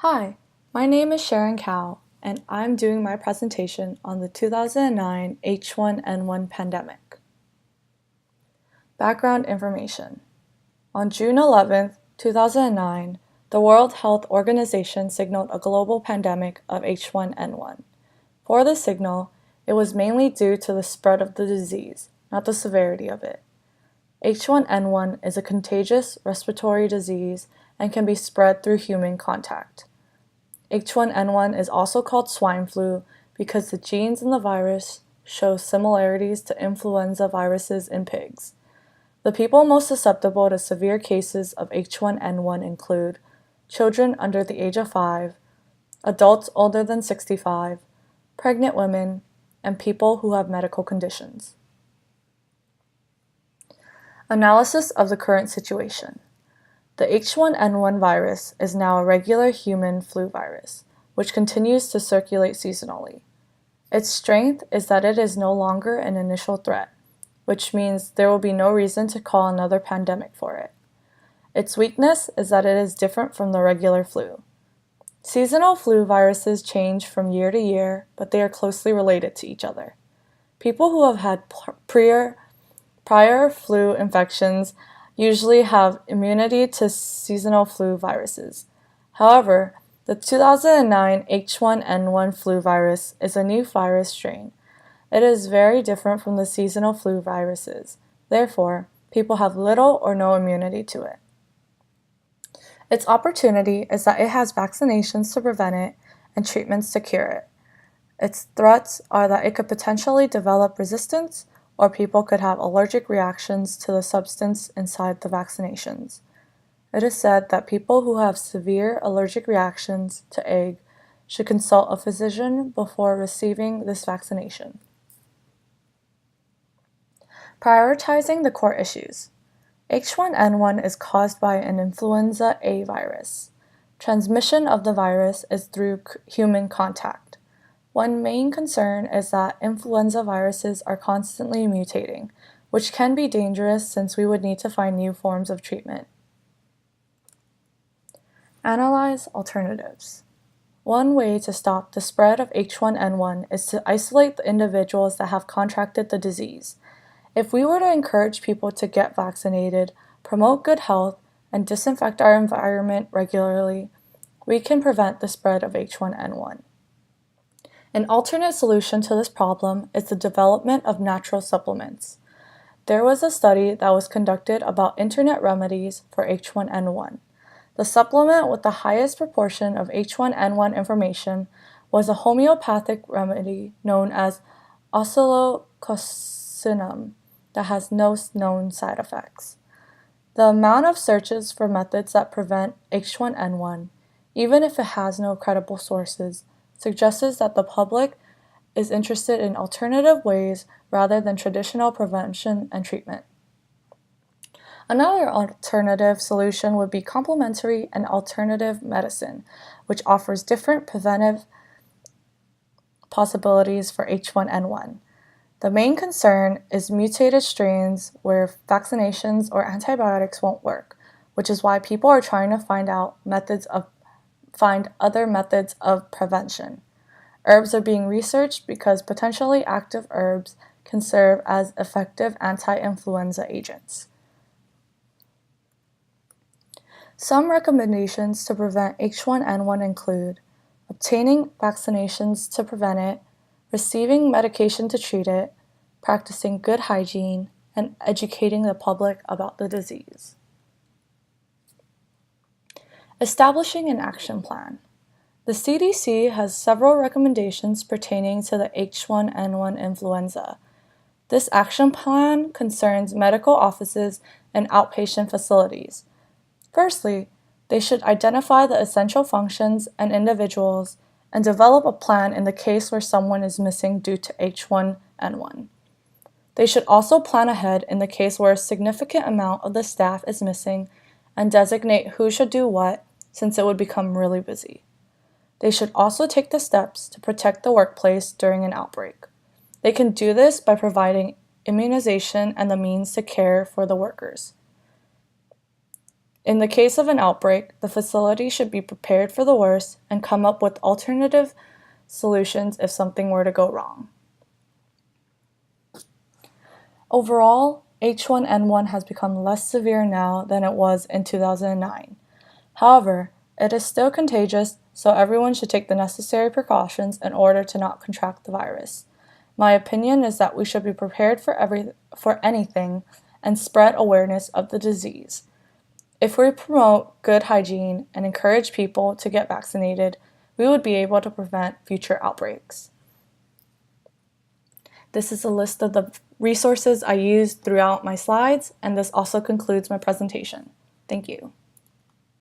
Hi, my name is Sharon Cow, and I'm doing my presentation on the 2009 H1N1 pandemic. Background information. On June 11, 2009, the World Health Organization signaled a global pandemic of H1N1. For the signal, it was mainly due to the spread of the disease, not the severity of it. H1N1 is a contagious respiratory disease and can be spread through human contact. H1N1 is also called swine flu because the genes in the virus show similarities to influenza viruses in pigs. The people most susceptible to severe cases of H1N1 include children under the age of 5, adults older than 65, pregnant women, and people who have medical conditions. Analysis of the current situation. The H1N1 virus is now a regular human flu virus, which continues to circulate seasonally. Its strength is that it is no longer an initial threat, which means there will be no reason to call another pandemic for it. Its weakness is that it is different from the regular flu. Seasonal flu viruses change from year to year, but they are closely related to each other. People who have had prior flu infections usually have immunity to seasonal flu viruses. However, the 2009 H1N1 flu virus is a new virus strain. It is very different from the seasonal flu viruses. Therefore, people have little or no immunity to it. Its opportunity is that it has vaccinations to prevent it and treatments to cure it. Its threats are that it could potentially develop resistance, or people could have allergic reactions to the substance inside the vaccinations. It is said that people who have severe allergic reactions to egg should consult a physician before receiving this vaccination. Prioritizing the core issues. H1N1 is caused by an influenza A virus. Transmission of the virus is through human contact. One main concern is that influenza viruses are constantly mutating, which can be dangerous since we would need to find new forms of treatment. Analyze alternatives. One way to stop the spread of H1N1 is to isolate the individuals that have contracted the disease. If we were to encourage people to get vaccinated, promote good health, and disinfect our environment regularly, we can prevent the spread of H1N1. An alternate solution to this problem is the development of natural supplements. There was a study that was conducted about internet remedies for H1N1. The supplement with the highest proportion of H1N1 information was a homeopathic remedy known as oscillococcinum that has no known side effects. The amount of searches for methods that prevent H1N1, even if it has no credible sources, suggests that the public is interested in alternative ways rather than traditional prevention and treatment. Another alternative solution would be complementary and alternative medicine, which offers different preventive possibilities for H1N1. The main concern is mutated strains where vaccinations or antibiotics won't work, which is why people are trying to find other methods of prevention. Herbs are being researched because potentially active herbs can serve as effective anti-influenza agents. Some recommendations to prevent H1N1 include obtaining vaccinations to prevent it, receiving medication to treat it, practicing good hygiene, and educating the public about the disease. Establishing an action plan. The CDC has several recommendations pertaining to the H1N1 influenza. This action plan concerns medical offices and outpatient facilities. Firstly, they should identify the essential functions and individuals and develop a plan in the case where someone is missing due to H1N1. They should also plan ahead in the case where a significant amount of the staff is missing and designate who should do what, since it would become really busy. They should also take the steps to protect the workplace during an outbreak. They can do this by providing immunization and the means to care for the workers. In the case of an outbreak, the facility should be prepared for the worst and come up with alternative solutions if something were to go wrong. Overall, H1N1 has become less severe now than it was in 2009. However, it is still contagious, so everyone should take the necessary precautions in order to not contract the virus. My opinion is that we should be prepared for anything and spread awareness of the disease. If we promote good hygiene and encourage people to get vaccinated, we would be able to prevent future outbreaks. This is a list of the resources I used throughout my slides, and this also concludes my presentation. Thank you.